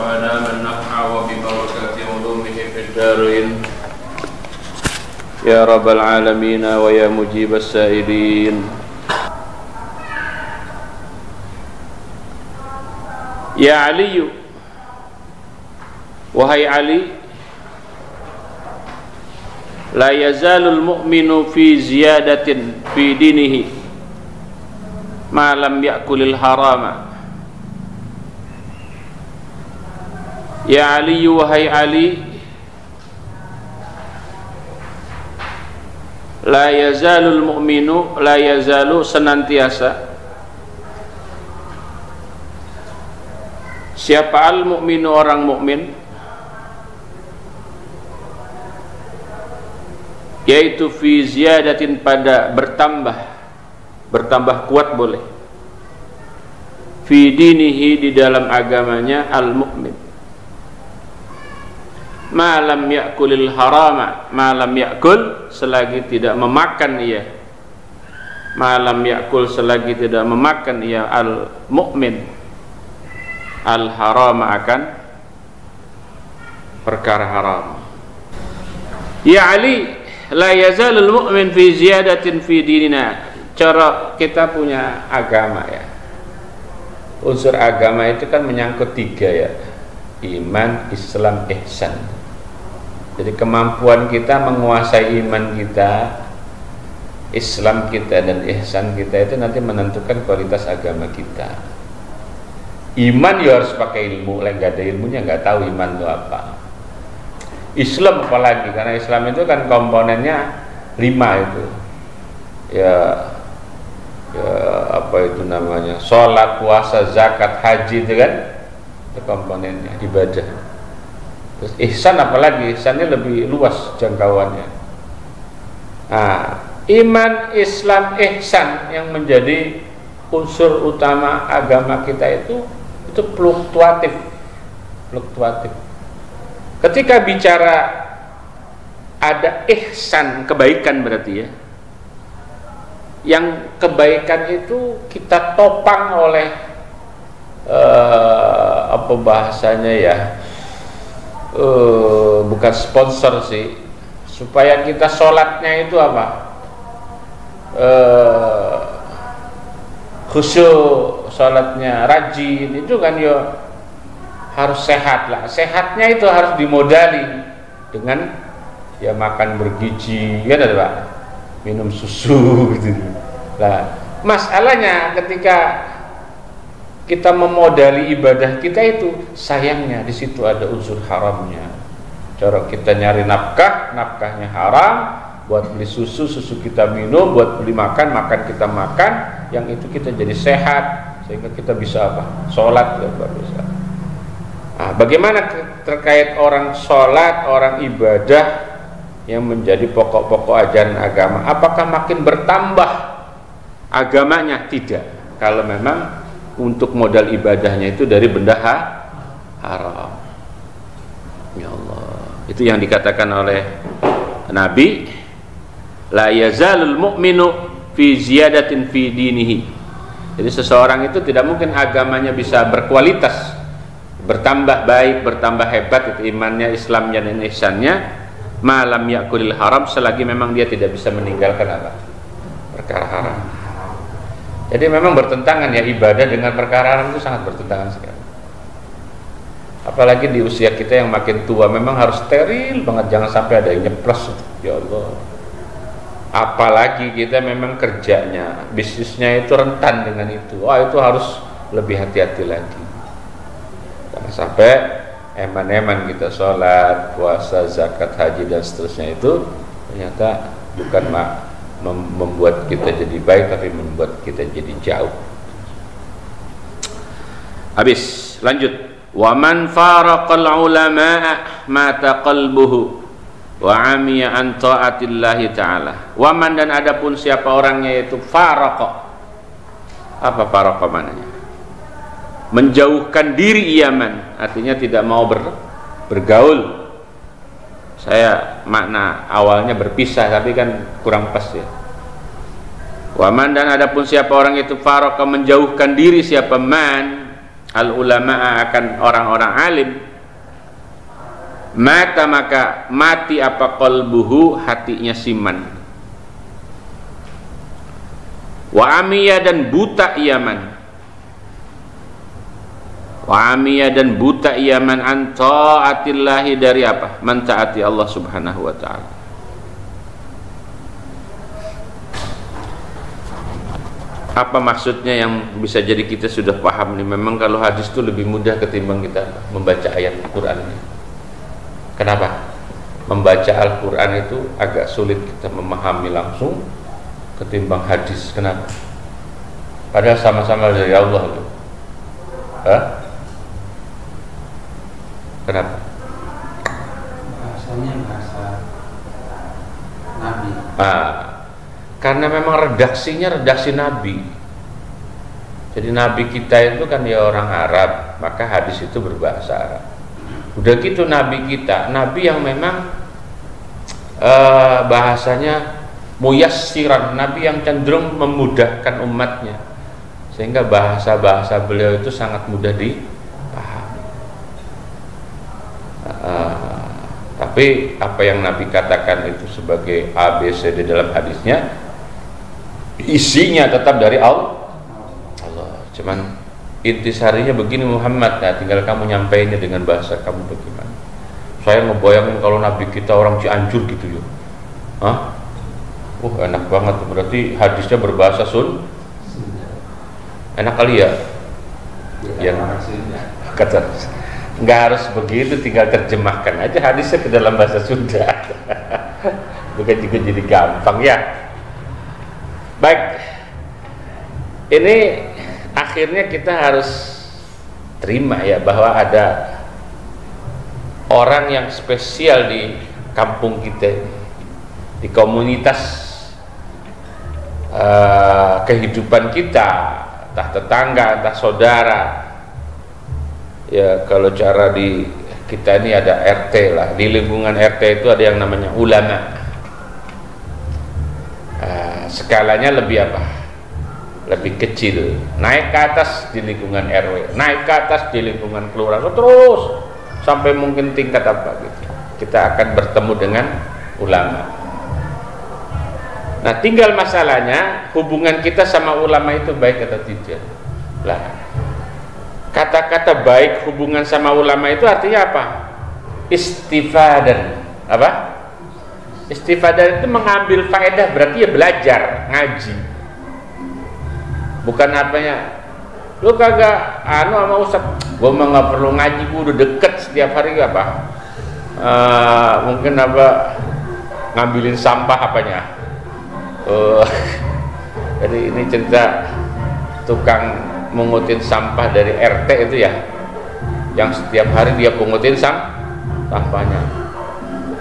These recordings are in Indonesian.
وأدام النفع وببركة علومه في الدارين يا رب العالمين ويا مجيب السائلين. Ya Ali, wahai Ali, la yazalul mu'minu fi ziyadatin fi dinihi ma lam ya'kulil harama. Ya Ali, wahai Ali, la yazalul mu'minu, la yazalu senantiasa, siapa al-mu'minu orang mukmin, yaitu fi ziyadatin pada bertambah kuat boleh, fi dinihi di dalam agamanya al-mu'min, ma lam ya'kulil harama, ma lam ya'kul selagi tidak memakan ia, ma lam ya'kul selagi tidak memakan ia al-mu'min al-harama akan perkara haram. Ya Ali, la yazalul mu'min fi ziyadatin fi dinina. Cara kita punya agama ya, unsur agama itu kan menyangkut tiga ya, iman, Islam, ihsan. Jadi kemampuan kita menguasai iman kita, Islam kita, dan ihsan kita itu nanti menentukan kualitas agama kita. Iman ya harus pakai ilmu, lah nggak ada ilmunya nggak tahu iman itu apa. Islam apalagi, karena Islam itu kan komponennya 5 itu ya, apa itu namanya, sholat, puasa, zakat, haji, itu kan itu komponennya ibadah. Terus ihsan apalagi, ihsannya lebih luas jangkauannya. Nah, iman, Islam, ihsan yang menjadi unsur utama agama kita itu fluktuatif. Ketika bicara ada ihsan, kebaikan berarti ya, yang kebaikan itu kita topang oleh apa bahasanya ya, bukan sponsor sih, supaya kita sholatnya itu apa, khusyuk, sholatnya rajin, itu kan ya harus sehat lah. Sehatnya itu harus dimodali dengan ya makan bergizi, kan ada Pak, minum susu gitu. Nah, masalahnya ketika kita memodali ibadah kita itu, sayangnya di situ ada unsur haramnya. Cara kita nyari nafkah, nafkahnya haram. Buat beli susu, susu kita minum. Buat beli makan, makan kita makan. Yang itu kita jadi sehat, sehingga kita bisa apa? Sholat ya, bisa. Nah, bagaimana terkait orang sholat, orang ibadah yang menjadi pokok-pokok ajaran agama? Apakah makin bertambah agamanya? Tidak. Kalau memang untuk modal ibadahnya itu dari benda haram. Ya Allah, itu yang dikatakan oleh Nabi, la yazalul mu'minu fi ziyadatin fi dinihi. Jadi seseorang itu tidak mungkin agamanya bisa berkualitas, bertambah baik, bertambah hebat itu imannya, Islamnya, dan ihsannya, malam yakulil haram, selagi memang dia tidak bisa meninggalkan apa? Perkara haram. Jadi memang bertentangan ya, ibadah dengan perkara haram itu sangat bertentangan sekali. Apalagi di usia kita yang makin tua, memang harus steril banget, jangan sampai ada yang nyeplos. Ya Allah. Apalagi kita memang kerjanya, bisnisnya itu rentan dengan itu. Wah, itu harus lebih hati-hati lagi. Jangan sampai eman-eman kita sholat, puasa, zakat, haji, dan seterusnya itu ternyata bukan membuat kita jadi baik, tapi membuat kita jadi jauh. Habis, lanjut. Wa man faraqal ulama'a mata qalbuhu wa amiya an ta'atillahi ta'ala. Wa man, dan adapun siapa orangnya, yaitu faraqa. Apa faraqa mananya? Menjauhkan diri iaman, artinya tidak mau bergaul. Saya makna awalnya berpisah, tapi kan kurang pas ya. Wa man, dan adapun siapa orang itu faraqa, menjauhkan diri, siapa man, al ulama akan orang-orang alim, mata maka mati apa qalbuhu, hatinya siman, wa amiya dan buta iaman, wa amiya dan buta iaman an taatillahi dari apa? Mentaati Allah Subhanahu wa taala. Apa maksudnya yang bisa jadi kita sudah paham nih? Memang kalau hadis itu lebih mudah ketimbang kita membaca ayat Al-Quran. Kenapa? Membaca Al-Quran itu agak sulit kita memahami langsung ketimbang hadis. Kenapa? Padahal sama-sama dari Allah itu. Hah? Kenapa? Bahasanya bahasa Nabi. Karena memang redaksinya redaksi Nabi. Jadi Nabi kita itu kan ya orang Arab, maka hadis itu berbahasa Arab. Udah gitu Nabi kita, Nabi yang memang bahasanya muyassiran, Nabi yang cenderung memudahkan umatnya, sehingga bahasa-bahasa beliau itu sangat mudah dipahami. Tapi apa yang Nabi katakan itu sebagai ABCD dalam hadisnya, isinya tetap dari Allah. Cuman intisarinya begini Muhammad, nah tinggal kamu nyampeinnya dengan bahasa kamu bagaimana. Saya ngebayangin kalau Nabi kita orang Cianjur gitu ya. Hah? Enak banget, berarti hadisnya berbahasa Sun. Enak kali ya? Yang kata nggak harus begitu, tinggal terjemahkan aja hadisnya ke dalam bahasa Sunda. Bukan juga jadi gampang ya. Baik, ini akhirnya kita harus terima ya bahwa ada orang yang spesial di kampung kita, di komunitas kehidupan kita, entah tetangga, entah saudara. Ya kalau cara di kita ini ada RT lah, di lingkungan RT itu ada yang namanya ulama. Skalanya lebih apa? Lebih kecil, naik ke atas di lingkungan RW, naik ke atas di lingkungan kelurahan, terus sampai mungkin tingkat apa gitu. Kita akan bertemu dengan ulama. Nah, tinggal masalahnya hubungan kita sama ulama itu baik atau tidak. Lah, kata-kata baik hubungan sama ulama itu artinya apa? Istifadan. Apa? Istifadah itu mengambil faedah, berarti ya belajar, ngaji. Bukan apanya, lu kagak sama Ustaz, gua mah nggak perlu ngaji, gua udah deket setiap hari apa? Mungkin apa ngambilin sampah apanya? Jadi ini cerita tukang mengutin sampah dari RT itu ya, yang setiap hari dia pungutin sampahnya.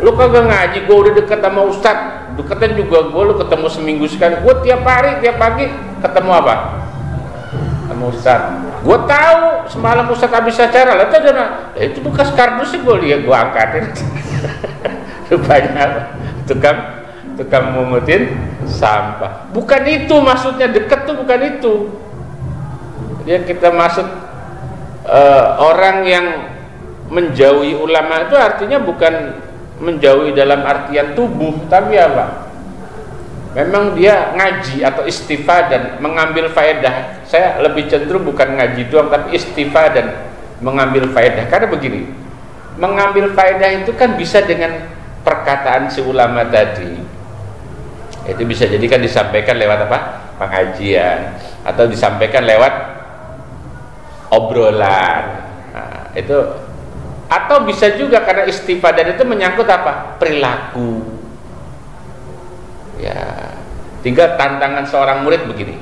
Lu kagak ngaji, gue udah deket sama Ustadz, deketan juga gue, lu ketemu seminggu sekali, gue tiap hari, tiap pagi ketemu apa? Sama Ustadz. Gue tahu semalam Ustadz habis acara, lah itu bekas kardusnya gue lihat, gue angkatin. Rupanya apa? Tukang mengutin sampah. Bukan itu maksudnya, deket tuh bukan itu. Dia kita maksud orang yang menjauhi ulama itu artinya bukan menjauhi dalam artian tubuh, tapi apa? Memang dia ngaji atau istifadah, mengambil faedah. Saya lebih cenderung bukan ngaji doang, tapi istifadah, mengambil faedah. Karena begini, mengambil faedah itu kan bisa dengan perkataan si ulama tadi. Itu bisa jadi kan disampaikan lewat apa? Pengajian, atau disampaikan lewat obrolan. Nah, itu. Atau bisa juga karena istifadah itu menyangkut apa? Perilaku. Ya, tinggal tantangan seorang murid begini.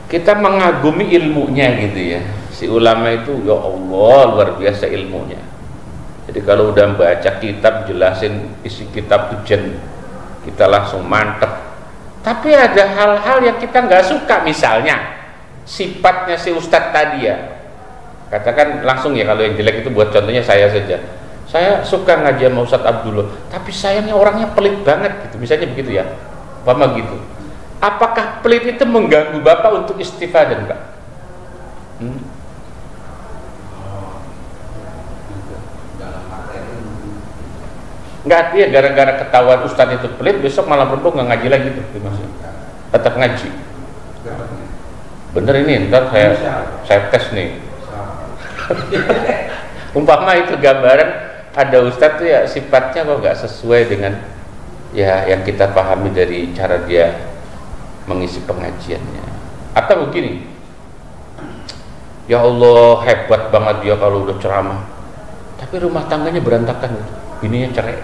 Kita mengagumi ilmunya gitu ya. Si ulama itu ya Allah luar biasa ilmunya. Jadi kalau udah baca kitab jelasin isi kitab itu kita langsung mantep. Tapi ada hal-hal yang kita nggak suka, misalnya sifatnya si ustadz tadi ya. Katakan langsung ya, kalau yang jelek itu buat contohnya saya saja. Saya suka ngaji sama Ustadz Abdullah, tapi sayangnya orangnya pelit banget gitu. Misalnya begitu ya. Apa gitu? Apakah pelit itu mengganggu Bapak untuk istifadah enggak? Nggak, dia gara-gara ketahuan ustadz itu pelit, besok malam Rabu nggak ngaji lagi tuh, maksudnya. Tetap ngaji. Bener ini, ntar saya tes nih. Umpama itu gambaran ada ustadz tuh ya sifatnya kok nggak sesuai dengan ya yang kita pahami dari cara dia mengisi pengajiannya. Atau begini, ya Allah hebat banget dia kalau udah ceramah, tapi rumah tangganya berantakan gitu. Bininya cerai,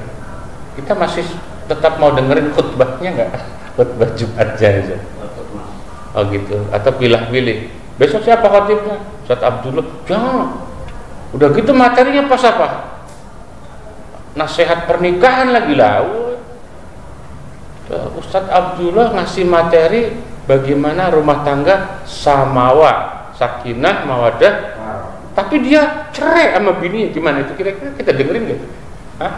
kita masih tetap mau dengerin khutbahnya nggak? Khutbah Jumatnya aja. Oh gitu. Atau pilih-pilih. Besok siapa khotibnya? Ustaz Abdullah. Jangan. Udah gitu materinya pas apa? Nasihat pernikahan lagi lah. Ustaz Abdullah ngasih materi bagaimana rumah tangga samawa, sakinah, mawadah. Tapi dia cerai sama bininya. Gimana itu kira-kira kita dengerin gitu? Hah?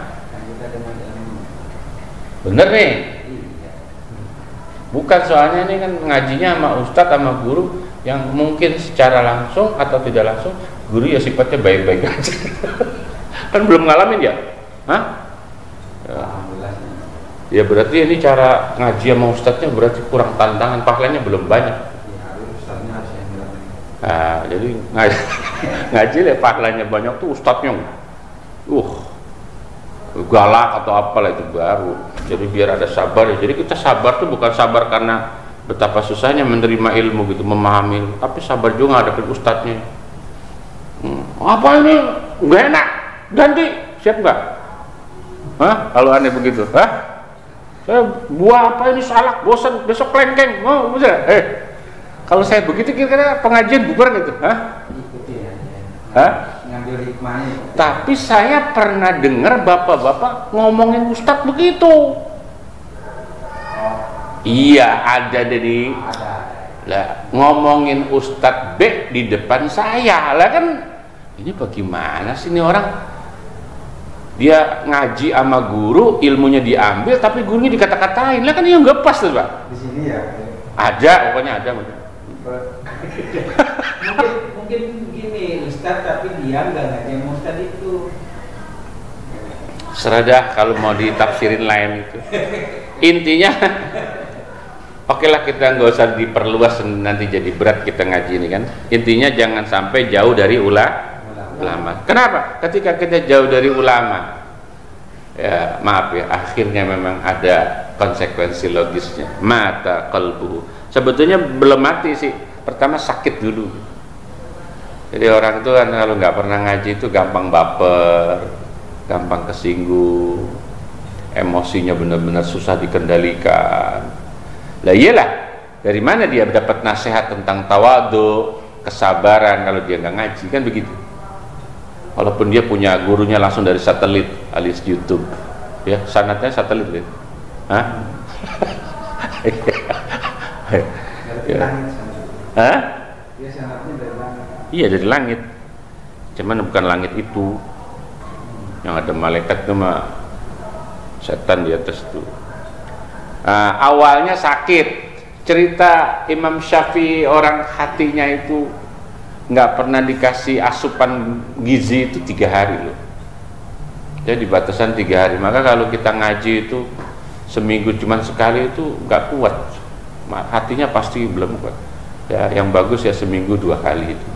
Bener nih. Bukan, soalnya ini kan ngajinya sama ustadz sama guru yang mungkin secara langsung atau tidak langsung guru ya sifatnya baik-baik aja. Kan belum ngalamin ya? Hah? Ya berarti ini cara ngaji sama ustadznya berarti kurang tantangan, pahalanya belum banyak. Nah, jadi ngaji ya pahalanya banyak tuh ustadznya galak atau apalah itu baru. Jadi biar ada sabar ya. Jadi kita sabar tuh bukan sabar karena betapa susahnya menerima ilmu gitu, memahami ilmu, tapi sabar juga ngadepin ustadznya. Apa ini nggak enak, ganti, siap nggak? Hah? Kalau aneh begitu, hah? Saya buah apa ini salak, bosan, besok kelengkeng, mau bisa? Kalau saya begitu kira-kira pengajian bubar gitu, hah? Hah? Ngambil hikmahnya. Tapi saya pernah dengar bapak-bapak ngomongin ustadz begitu. Iya, ada jadi. Lah, ngomongin ustadz B di depan saya. Lah kan ini bagaimana sih ini orang? Dia ngaji sama guru, ilmunya diambil tapi gurunya dikata-katain. Lah kan ini nggak pas tuh, Pak. Di sini ya. Ada, pokoknya ada. mungkin gini ustadz tapi dia nggak ngaji yang ustadz itu. Seradah kalau mau ditafsirin lain itu. Intinya oke lah, kita nggak usah diperluas nanti jadi berat kita ngaji ini kan. Intinya jangan sampai jauh dari ulama. Kenapa? Ketika kita jauh dari ulama, ya maaf ya, akhirnya memang ada konsekuensi logisnya. Mata qalbu. Sebetulnya belum mati sih. Pertama sakit dulu. Jadi orang itu kan kalau nggak pernah ngaji itu gampang baper, gampang kesinggung, emosinya benar-benar susah dikendalikan. Lah iyalah, dari mana dia dapat nasihat tentang tawadhu, kesabaran kalau dia nggak ngaji, kan begitu. Walaupun dia punya gurunya langsung dari satelit alias YouTube, ya sanatnya satelit ya. Hah? Ya. Hah? Iya dari langit, cuman bukan langit itu yang ada malaikat itu mah setan di atas itu. Awalnya sakit, cerita Imam Syafi'i orang hatinya itu nggak pernah dikasih asupan gizi itu 3 hari loh. Jadi batasan 3 hari. Maka kalau kita ngaji itu seminggu cuman sekali itu nggak kuat, hatinya pasti belum kuat. Ya yang bagus ya seminggu 2 kali itu.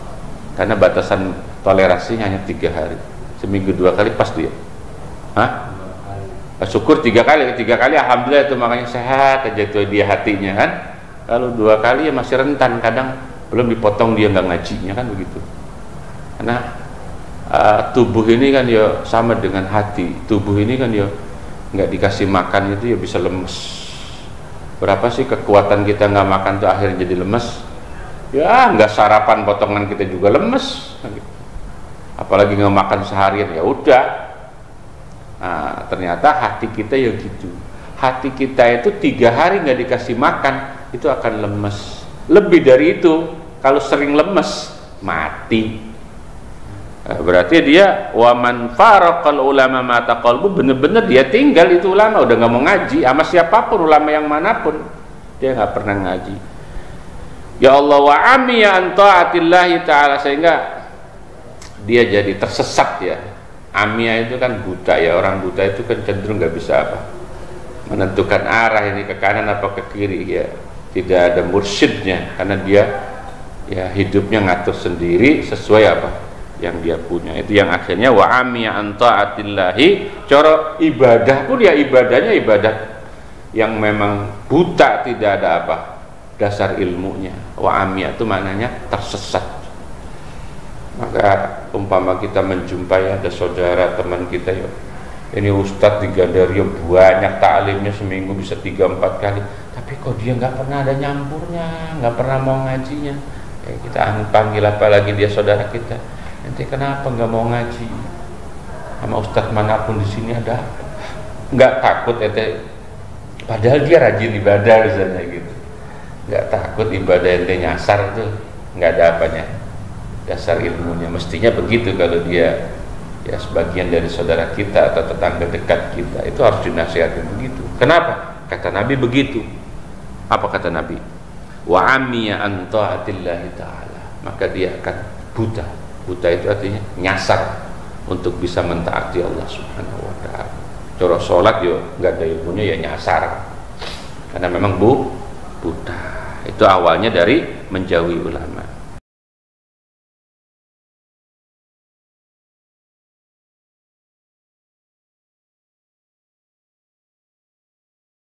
Karena batasan toleransinya hanya 3 hari. Seminggu 2 kali pas dia. Hah? Syukur 3 kali. 3 kali alhamdulillah itu makanya sehat aja itu dia hatinya kan. Kalau 2 kali ya masih rentan, kadang belum dipotong dia nggak ngajinya kan begitu. Karena tubuh ini kan ya sama dengan hati. Tubuh ini kan ya nggak dikasih makan itu ya bisa lemes. Berapa sih kekuatan kita nggak makan tuh akhirnya jadi lemes? Ya nggak sarapan potongan kita juga lemes, apalagi nggak makan seharian ya udah. Nah, ternyata hati kita ya gitu. Hati kita itu 3 hari nggak dikasih makan itu akan lemes. Lebih dari itu, kalau sering lemes mati. Berarti dia waman faraqal ulama mata qalbu, bener-bener dia tinggal itu ulama, udah nggak mau ngaji sama siapapun, ulama yang manapun dia nggak pernah ngaji. Ya Allah wa amiya an ta'atillahi ta'ala, sehingga dia jadi tersesat ya. Amia itu kan buta ya, orang buta itu kan cenderung nggak bisa apa menentukan arah ini ke kanan apa ke kiri ya, tidak ada mursyidnya karena dia ya hidupnya ngatur sendiri sesuai apa yang dia punya. Itu yang akhirnya wa amiya an taatillahi, cara ibadah pun ya ibadahnya ibadah yang memang buta, tidak ada apa dasar ilmunya. Wa amiya itu maknanya tersesat. Maka umpama kita menjumpai ada saudara teman kita, ya ini ustadz di Gandaria banyak taklimnya, seminggu bisa 3-4 kali, tapi kok dia nggak pernah ada nyampurnya, nggak pernah mau ngajinya. Kita panggil apalagi dia saudara kita, nanti kenapa nggak mau ngaji sama ustadz manapun di sini, ada apa? Nggak takut padahal dia rajin ibadah misalnya gitu, nggak takut ibadah ente nyasar tuh, nggak ada apanya dasar ilmunya. Mestinya begitu kalau dia ya sebagian dari saudara kita atau tetangga dekat kita, itu harus dinasihati begitu. Kenapa? Kata Nabi begitu. Apa kata Nabi? Wa amiya an ta'atillahi ta'ala, maka dia akan buta. Buta itu artinya nyasar untuk bisa mentaati Allah Subhanahu wa ta'ala. Cara sholat yo nggak ada ilmunya ya nyasar, karena memang buta. Itu awalnya dari menjauhi ulama.